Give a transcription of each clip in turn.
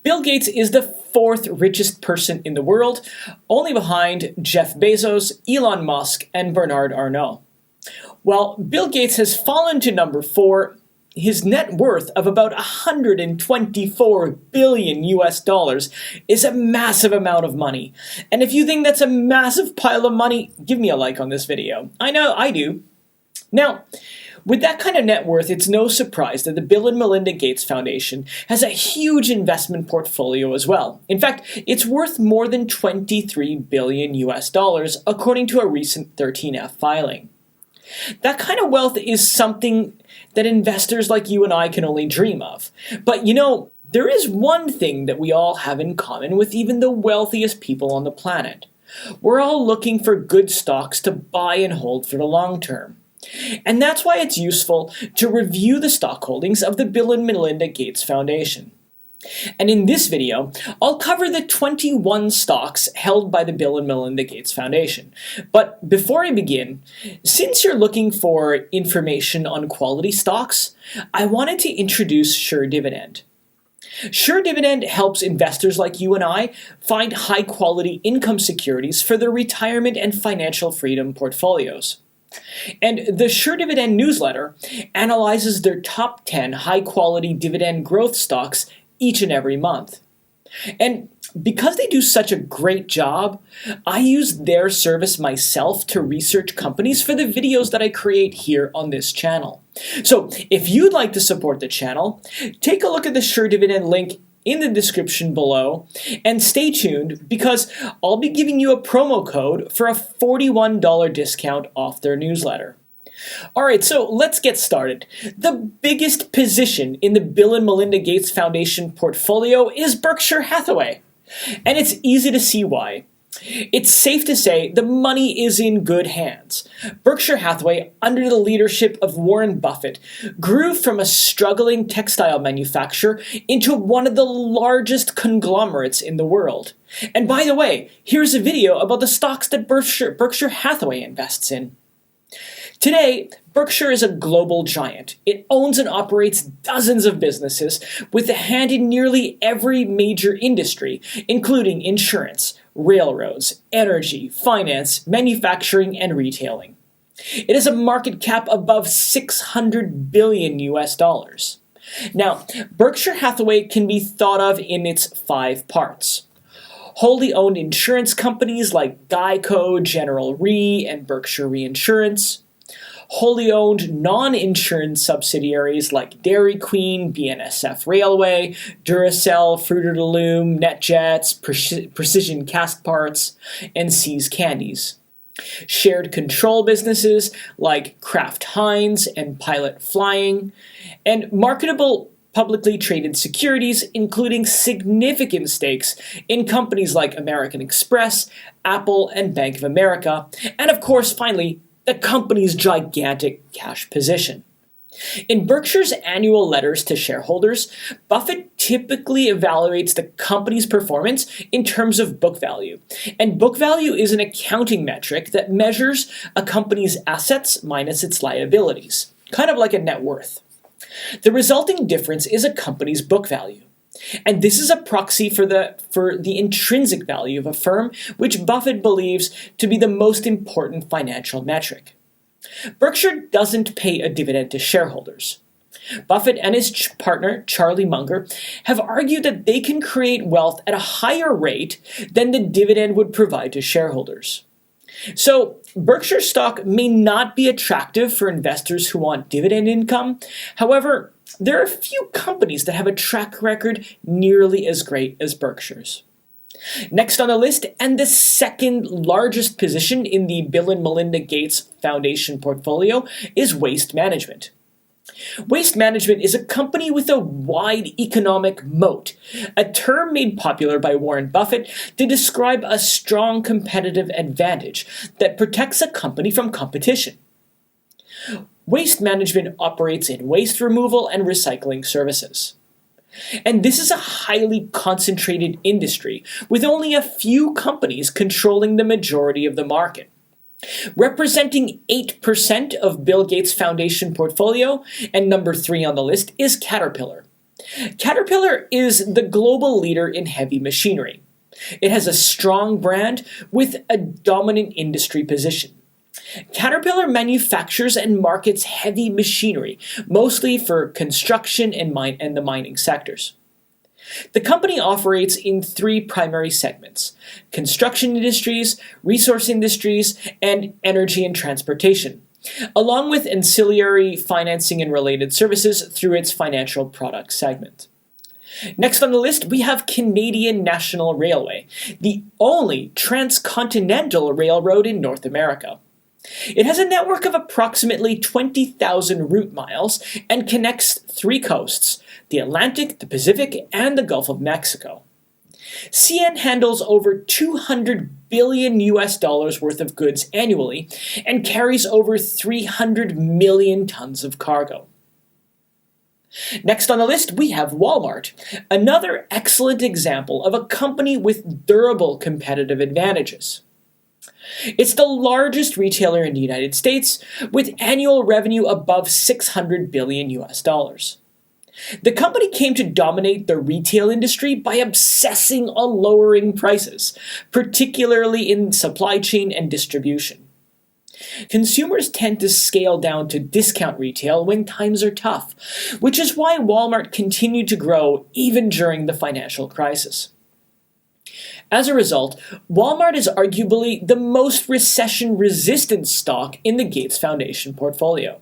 Bill Gates is the fourth richest person in the world, only behind Jeff Bezos, Elon Musk, and Bernard Arnault. While Bill Gates has fallen to number 4, his net worth of about $124 billion is a massive amount of money. And if you think that's a massive pile of money, give me a like on this video. I know I do. Now, with that kind of net worth, it's no surprise that the Bill and Melinda Gates Foundation has a huge investment portfolio as well. In fact, it's worth more than $23 billion according to a recent 13F filing. That kind of wealth is something that investors like you and I can only dream of. But you know, there is one thing that we all have in common with even the wealthiest people on the planet. We're all looking for good stocks to buy and hold for the long term. And that's why it's useful to review the stock holdings of the Bill and Melinda Gates Foundation. And in this video, I'll cover the 21 stocks held by the Bill and Melinda Gates Foundation. But before I begin, since you're looking for information on quality stocks, I wanted to introduce Sure Dividend. Sure Dividend helps investors like you and I find high-quality income securities for their retirement and financial freedom portfolios. And the Sure Dividend newsletter analyzes their top 10 high-quality dividend growth stocks each and every month. And because they do such a great job, I use their service myself to research companies for the videos that I create here on this channel. So if you'd like to support the channel, take a look at the Sure Dividend link in the description below, and stay tuned because I'll be giving you a promo code for a $41 discount off their newsletter. Alright, so let's get started. The biggest position in the Bill and Melinda Gates Foundation portfolio is Berkshire Hathaway. And it's easy to see why. It's safe to say the money is in good hands. Berkshire Hathaway, under the leadership of Warren Buffett, grew from a struggling textile manufacturer into one of the largest conglomerates in the world. And by the way, here's a video about the stocks that Berkshire Hathaway invests in. Today, Berkshire is a global giant. It owns and operates dozens of businesses with a hand in nearly every major industry, including insurance, railroads, energy, finance, manufacturing, and retailing. It has a market cap above $600 billion. Now, Berkshire Hathaway can be thought of in its 5 parts. Wholly owned insurance companies like Geico, General Re, and Berkshire Reinsurance. Wholly owned non-insurance subsidiaries like Dairy Queen, BNSF Railway, Duracell, Fruit of the Loom, NetJets, Precision Cast Parts, and See's Candies. Shared control businesses like Kraft Heinz and Pilot Flying, and marketable publicly traded securities, including significant stakes in companies like American Express, Apple, and Bank of America, and of course, finally, the company's gigantic cash position. In Berkshire's annual letters to shareholders, Buffett typically evaluates the company's performance in terms of book value. And book value is an accounting metric that measures a company's assets minus its liabilities, kind of like a net worth. The resulting difference is a company's book value. And this is a proxy for the intrinsic value of a firm, which Buffett believes to be the most important financial metric. Berkshire doesn't pay a dividend to shareholders. Buffett and his partner, Charlie Munger, have argued that they can create wealth at a higher rate than the dividend would provide to shareholders. So, Berkshire stock may not be attractive for investors who want dividend income. However, there are a few companies that have a track record nearly as great as Berkshire's. Next on the list, and the second largest position in the Bill and Melinda Gates Foundation portfolio, is Waste Management. Waste Management is a company with a wide economic moat, a term made popular by Warren Buffett to describe a strong competitive advantage that protects a company from competition. Waste Management operates in waste removal and recycling services. And this is a highly concentrated industry, with only a few companies controlling the majority of the market. Representing 8% of Bill Gates' Foundation portfolio, and number 3 on the list, is Caterpillar. Caterpillar is the global leader in heavy machinery. It has a strong brand with a dominant industry position. Caterpillar manufactures and markets heavy machinery, mostly for construction and the mining sectors. The company operates in three primary segments: construction industries, resource industries, and energy and transportation, along with ancillary financing and related services through its financial products segment. Next on the list, we have Canadian National Railway, the only transcontinental railroad in North America. It has a network of approximately 20,000 route miles and connects three coasts: the Atlantic, the Pacific, and the Gulf of Mexico. CN handles over $200 billion worth of goods annually and carries over 300 million tons of cargo. Next on the list, we have Walmart, another excellent example of a company with durable competitive advantages. It's the largest retailer in the United States, with annual revenue above $600 billion. The company came to dominate the retail industry by obsessing on lowering prices, particularly in supply chain and distribution. Consumers tend to scale down to discount retail when times are tough, which is why Walmart continued to grow even during the financial crisis. As a result, Walmart is arguably the most recession-resistant stock in the Gates Foundation portfolio.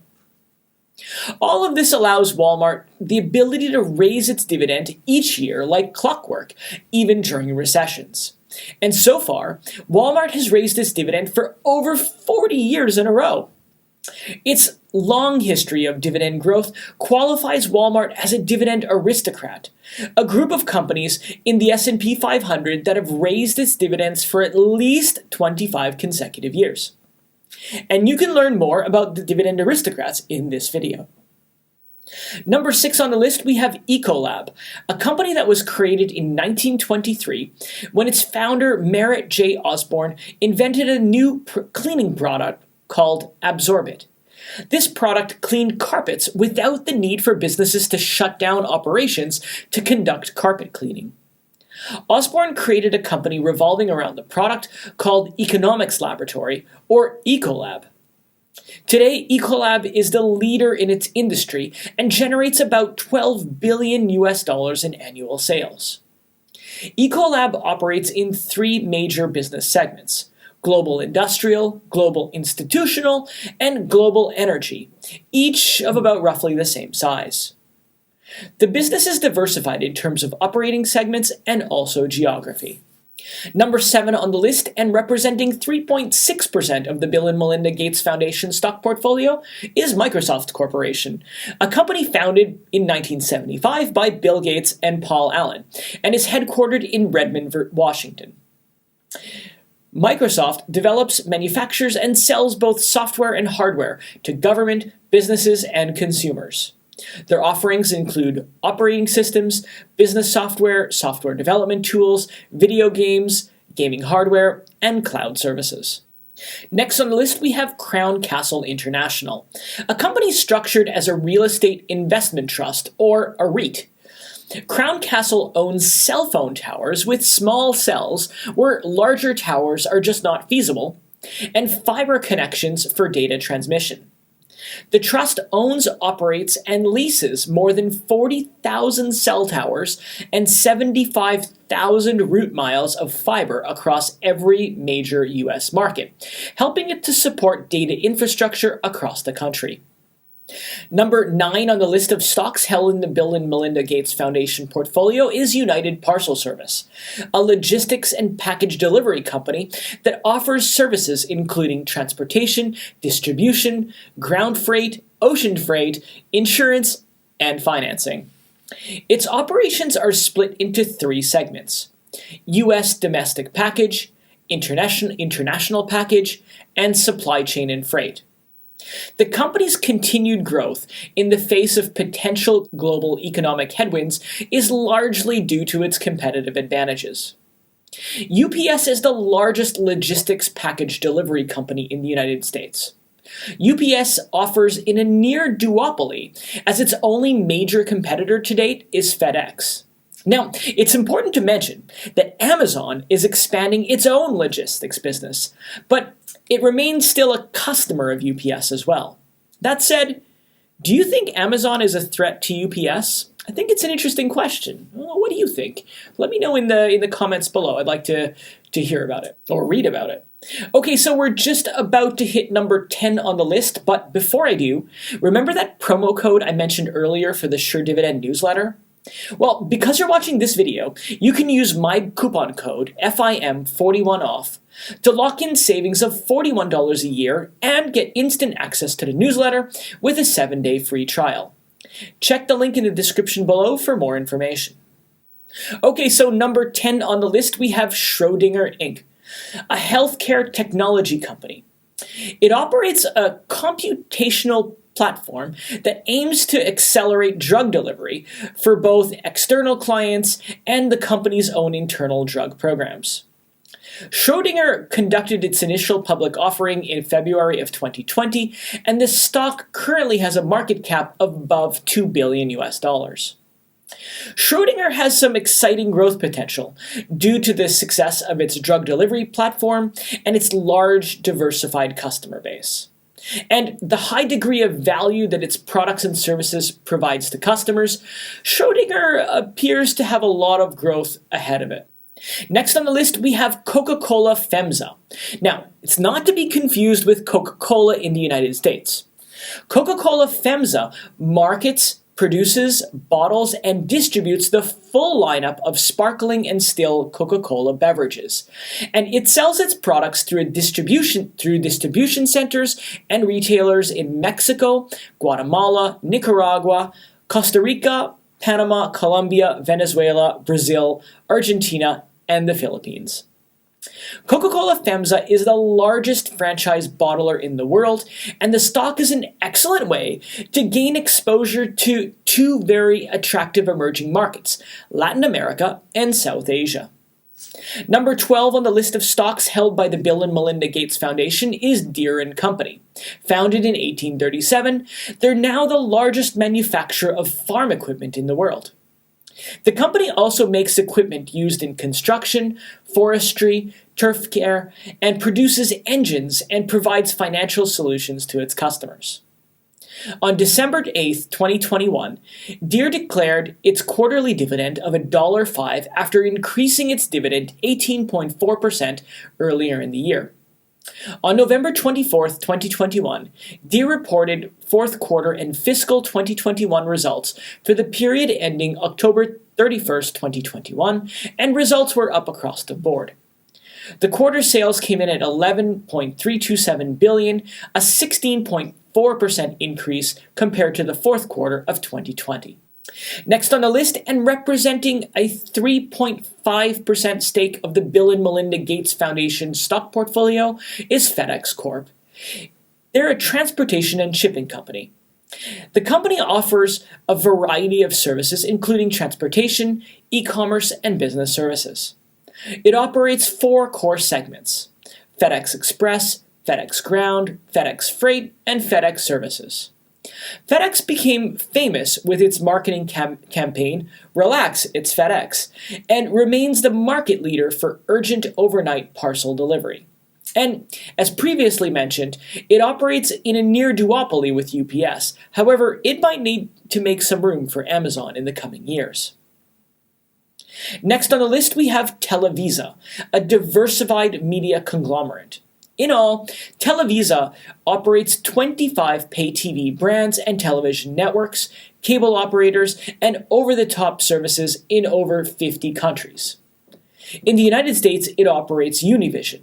All of this allows Walmart the ability to raise its dividend each year like clockwork, even during recessions. And so far, Walmart has raised its dividend for over 40 years in a row. Its long history of dividend growth qualifies Walmart as a dividend aristocrat, a group of companies in the S&P 500 that have raised its dividends for at least 25 consecutive years. And you can learn more about the dividend aristocrats in this video. Number 6 on the list, we have Ecolab, a company that was created in 1923 when its founder, Merritt J. Osborne, invented a new cleaning product called Absorbit. This product cleaned carpets without the need for businesses to shut down operations to conduct carpet cleaning. Osborne created a company revolving around the product called Economics Laboratory, or Ecolab. Today, Ecolab is the leader in its industry and generates about $12 billion in annual sales. Ecolab operates in three major business segments: global industrial, global institutional, and global energy, each of about roughly the same size. The business is diversified in terms of operating segments and also geography. Number 7 on the list, and representing 3.6% of the Bill and Melinda Gates Foundation stock portfolio, is Microsoft Corporation, a company founded in 1975 by Bill Gates and Paul Allen, and is headquartered in Redmond, Washington. Microsoft develops, manufactures, and sells both software and hardware to government, businesses, and consumers. Their offerings include operating systems, business software, software development tools, video games, gaming hardware, and cloud services. Next on the list, we have Crown Castle International, a company structured as a real estate investment trust, or a REIT. Crown Castle owns cell phone towers with small cells where larger towers are just not feasible, and fiber connections for data transmission. The trust owns, operates, and leases more than 40,000 cell towers and 75,000 route miles of fiber across every major U.S. market, helping it to support data infrastructure across the country. Number 9 on the list of stocks held in the Bill and Melinda Gates Foundation portfolio is United Parcel Service, a logistics and package delivery company that offers services including transportation, distribution, ground freight, ocean freight, insurance, and financing. Its operations are split into three segments: U.S. domestic package, international package, and supply chain and freight. The company's continued growth in the face of potential global economic headwinds is largely due to its competitive advantages. UPS is the largest logistics package delivery company in the United States. UPS offers in a near duopoly, as its only major competitor to date is FedEx. Now, it's important to mention that Amazon is expanding its own logistics business, but it remains still a customer of UPS as well. That said, do you think Amazon is a threat to UPS? I think it's an interesting question. What do you think? Let me know in the comments below. I'd like to hear about it or read about it. Okay, so we're just about to hit number 10 on the list, but before I do, remember that promo code I mentioned earlier for the Sure Dividend newsletter? Well, because you're watching this video, you can use my coupon code FIM41OFF to lock in savings of $41 a year and get instant access to the newsletter with a 7-day free trial. Check the link in the description below for more information. Okay, so number 10 on the list, we have Schrodinger Inc., a healthcare technology company. It operates a computational platform that aims to accelerate drug delivery for both external clients and the company's own internal drug programs. Schrodinger conducted its initial public offering in February of 2020, and the stock currently has a market cap of above $2 billion. Schrodinger has some exciting growth potential due to the success of its drug delivery platform and its large, diversified customer base, and the high degree of value that its products and services provides to customers. Schrodinger appears to have a lot of growth ahead of it. Next on the list, we have Coca-Cola FEMSA. Now, it's not to be confused with Coca-Cola in the United States. Coca-Cola FEMSA markets, produces, bottles, and distributes the full lineup of sparkling and still Coca-Cola beverages. And it sells its products through distribution centers and retailers in Mexico, Guatemala, Nicaragua, Costa Rica, Panama, Colombia, Venezuela, Brazil, Argentina, and the Philippines. Coca-Cola FEMSA is the largest franchise bottler in the world, and the stock is an excellent way to gain exposure to two very attractive emerging markets, Latin America and South Asia. Number 12 on the list of stocks held by the Bill and Melinda Gates Foundation is Deere Company. Founded in 1837, they're now the largest manufacturer of farm equipment in the world. The company also makes equipment used in construction, forestry, turf care, and produces engines and provides financial solutions to its customers. On December 8, 2021, Deere declared its quarterly dividend of $1.05 after increasing its dividend 18.4% earlier in the year. On November 24, 2021, Deere reported fourth quarter and fiscal 2021 results for the period ending October 31, 2021, and results were up across the board. The quarter sales came in at $11.327 billion, a 16.4% increase compared to the fourth quarter of 2020. Next on the list, and representing a 3.5% stake of the Bill and Melinda Gates Foundation stock portfolio, is FedEx Corp. They're a transportation and shipping company. The company offers a variety of services, including transportation, e-commerce, and business services. It operates 4 core segments: FedEx Express, FedEx Ground, FedEx Freight, and FedEx Services. FedEx became famous with its marketing campaign, Relax, It's FedEx, and remains the market leader for urgent overnight parcel delivery. And, as previously mentioned, it operates in a near duopoly with UPS. However, it might need to make some room for Amazon in the coming years. Next on the list, we have Televisa, a diversified media conglomerate. In all, Televisa operates 25 pay TV brands and television networks, cable operators, and over-the-top services in over 50 countries. In the United States, it operates Univision.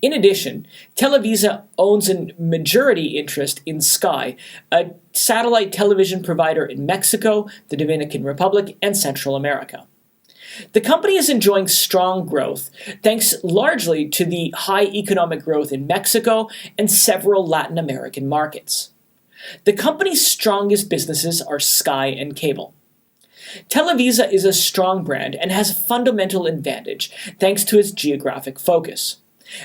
In addition, Televisa owns a majority interest in Sky, a satellite television provider in Mexico, the Dominican Republic, and Central America. The company is enjoying strong growth, thanks largely to the high economic growth in Mexico and several Latin American markets. The company's strongest businesses are Sky and cable. Televisa is a strong brand and has a fundamental advantage thanks to its geographic focus.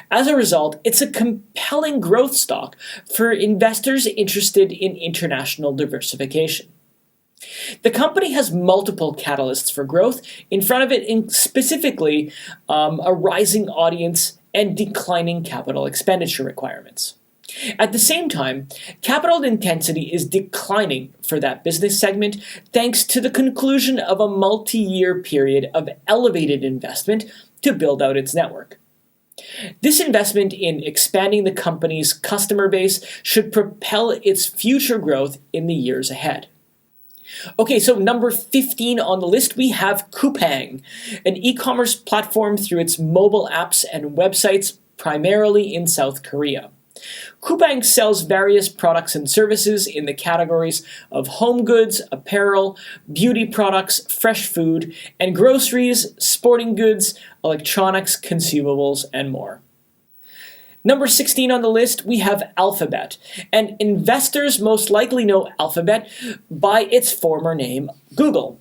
As a result, it's a compelling growth stock for investors interested in international diversification. The company has multiple catalysts for growth in front of it, specifically a rising audience and declining capital expenditure requirements. At the same time, capital intensity is declining for that business segment thanks to the conclusion of a multi-year period of elevated investment to build out its network. This investment in expanding the company's customer base should propel its future growth in the years ahead. Okay, so number 15 on the list, we have Coupang, an e-commerce platform through its mobile apps and websites primarily in South Korea. Coupang sells various products and services in the categories of home goods, apparel, beauty products, fresh food, and groceries, sporting goods, electronics, consumables, and more. Number 16 on the list, we have Alphabet, and investors most likely know Alphabet by its former name, Google.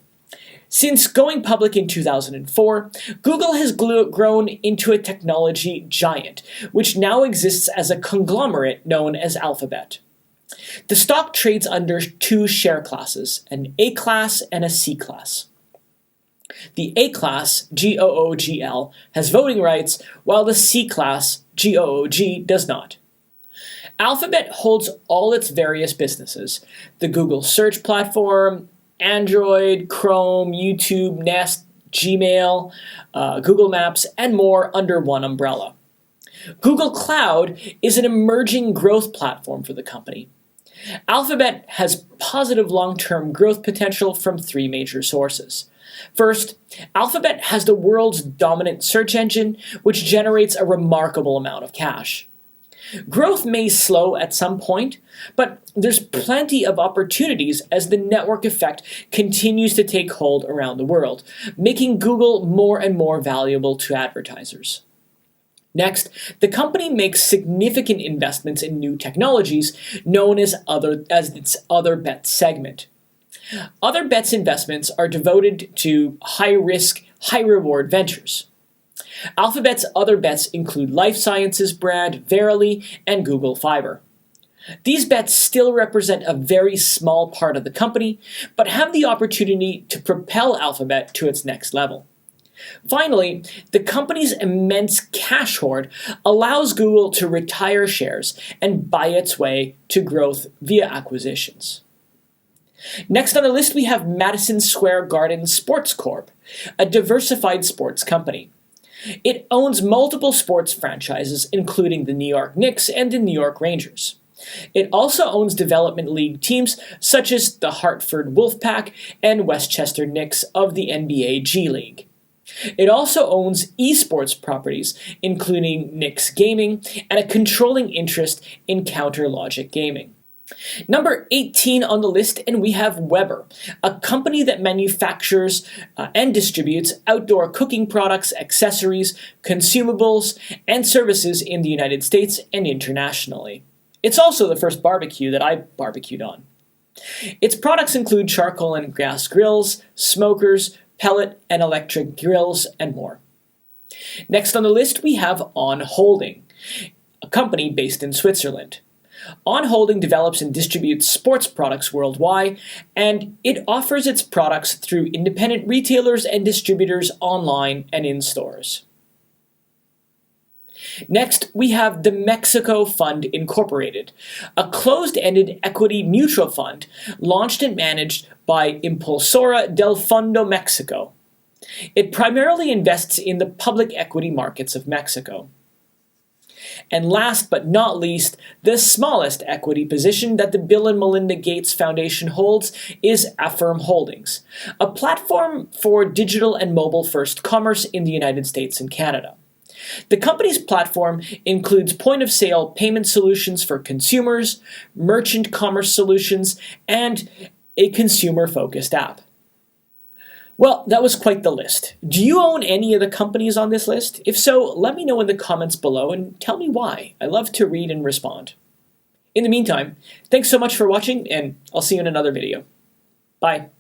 Since going public in 2004, Google has grown into a technology giant, which now exists as a conglomerate known as Alphabet. The stock trades under two share classes, an A class and a C class. The A class, GOOGL, has voting rights, while the C class, GOOG, does not. Alphabet holds all its various businesses, the Google search platform, Android, Chrome, YouTube, Nest, Gmail, Google Maps, and more under one umbrella. Google Cloud is an emerging growth platform for the company. Alphabet has positive long-term growth potential from three major sources. First, Alphabet has the world's dominant search engine, which generates a remarkable amount of cash. Growth may slow at some point, but there's plenty of opportunities as the network effect continues to take hold around the world, making Google more and more valuable to advertisers. Next, the company makes significant investments in new technologies known as its Other Bets segment. Other Bets investments are devoted to high-risk, high-reward ventures. Alphabet's Other Bets include life sciences brand Verily and Google Fiber. These bets still represent a very small part of the company, but have the opportunity to propel Alphabet to its next level. Finally, the company's immense cash hoard allows Google to retire shares and buy its way to growth via acquisitions. Next on the list, we have Madison Square Garden Sports Corp., a diversified sports company. It owns multiple sports franchises, including the New York Knicks and the New York Rangers. It also owns development league teams such as the Hartford Wolfpack and Westchester Knicks of the NBA G League. It also owns esports properties, including Knicks Gaming and a controlling interest in Counter Logic Gaming. Number 18 on the list, and we have Weber, a company that manufactures and distributes outdoor cooking products, accessories, consumables, and services in the United States and internationally. It's also the first barbecue that I barbecued on. Its products include charcoal and gas grills, smokers, pellet and electric grills, and more. Next on the list, we have On Holding, a company based in Switzerland. On Holding develops and distributes sports products worldwide, and it offers its products through independent retailers and distributors online and in stores. Next, we have the Mexico Fund Incorporated, a closed-ended equity mutual fund launched and managed by Impulsora del Fondo Mexico. It primarily invests in the public equity markets of Mexico. And last but not least, the smallest equity position that the Bill and Melinda Gates Foundation holds is Affirm Holdings, a platform for digital and mobile-first commerce in the United States and Canada. The company's platform includes point-of-sale payment solutions for consumers, merchant commerce solutions, and a consumer-focused app. Well, that was quite the list. Do you own any of the companies on this list? If so, let me know in the comments below and tell me why. I love to read and respond. In the meantime, thanks so much for watching, and I'll see you in another video. Bye.